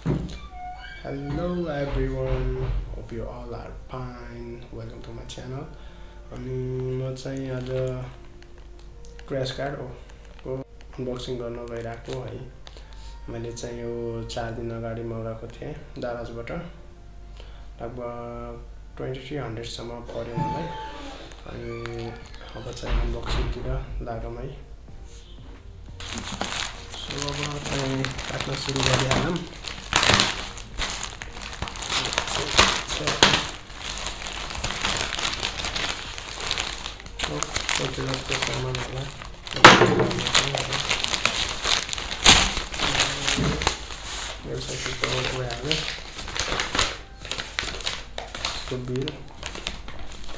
Hello everyone, hope you all are fine. Welcome to my channel. अनि म चाहिँ आज क्र्यास कार्डको अनबक्सिङ गर्न गइरहेको है। मैले चाहिँ यो 4 दिन अगाडि मगाएको थिएँ दाराजबाट। लगभग 2300 सम्म पर्यो मलाई। अनि अब चाहिँ अनबक्सिङतिर लागौँ है। सो अब चाहिँ काट्न सुरु गरिहालौँ। जस्तो सामानहरूलाई यो चाहिँ गइहाल्यो। यसको बिल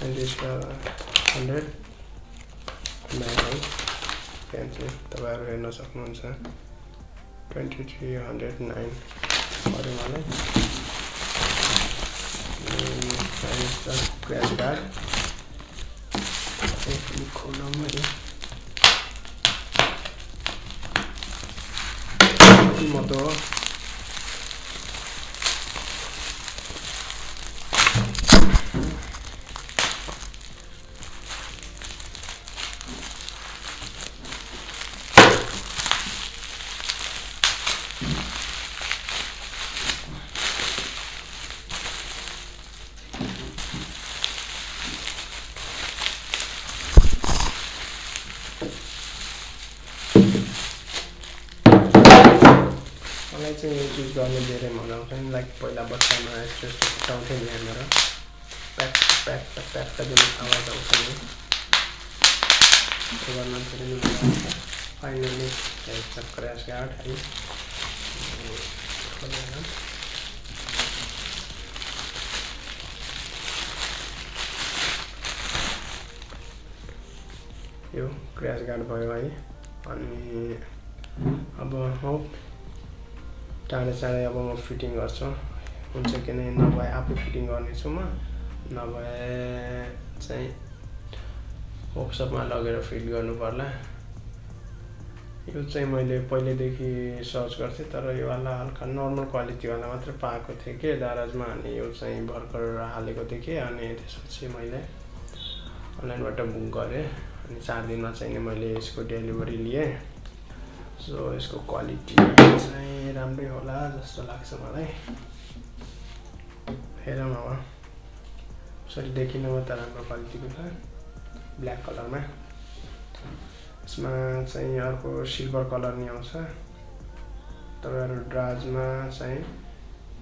2300 है। पेन्सिल तपाईँहरू हेर्न सक्नुहुन्छ 2309 पर्यो मलाई। क्र्यास कार्ड खोलौँ है। म त मलाई चाहिँ यो चिज गर्ने धेरै मन आउँछ नि। लाइक पहिला बच्चामा यस्तो फुटाउँथेँ नि हेर्न, प्याक प्याक प्याक प्याक जुन आवाज आउँछ नि, त्यो गर्न धेरै मन आउँछ। फाइनली एउटा क्र्यास कार्ड है। यो क्र्यास कार्ड भयो है। अनि अब हो चाँडै चाँडै अब म फिटिङ गर्छु। हुन्छ कि नै नभए आफै फिटिङ गर्नेछु म, नभए चाहिँ वर्कसपमा लगेर फिट गर्नु पर्ला। यो चाहिँ मैले पहिलेदेखि सर्च गर्थेँ, तर यो वाला हल्का नर्मल क्वालिटीवाला मात्र पाएको थिएँ कि दाराजमा। अनि यो चाहिँ भर्खर हालेको देखेँ। अनि त्यसपछि मैले अनलाइनबाट बुक गरेँ। अनि 4 दिनमा चाहिँ नि मैले यसको डेलिभरी लिएँ। सो यसको क्वालिटी चाहिँ राम्रै होला जस्तो लाग्छ मलाई। हेरौँ अब यसरी देखिनमा त राम्रो क्वालिटीको छ, ब्ल्याक कलरमा। यसमा चाहिँ अर्को सिल्भर कलर नि आउँछ। तपाईँहरू ड्राजमा चाहिँ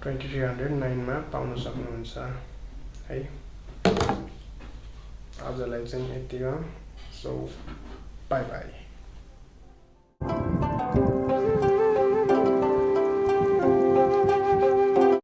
2309 पाउन सक्नुहुन्छ है। आजलाई चाहिँ यति हो। So by by.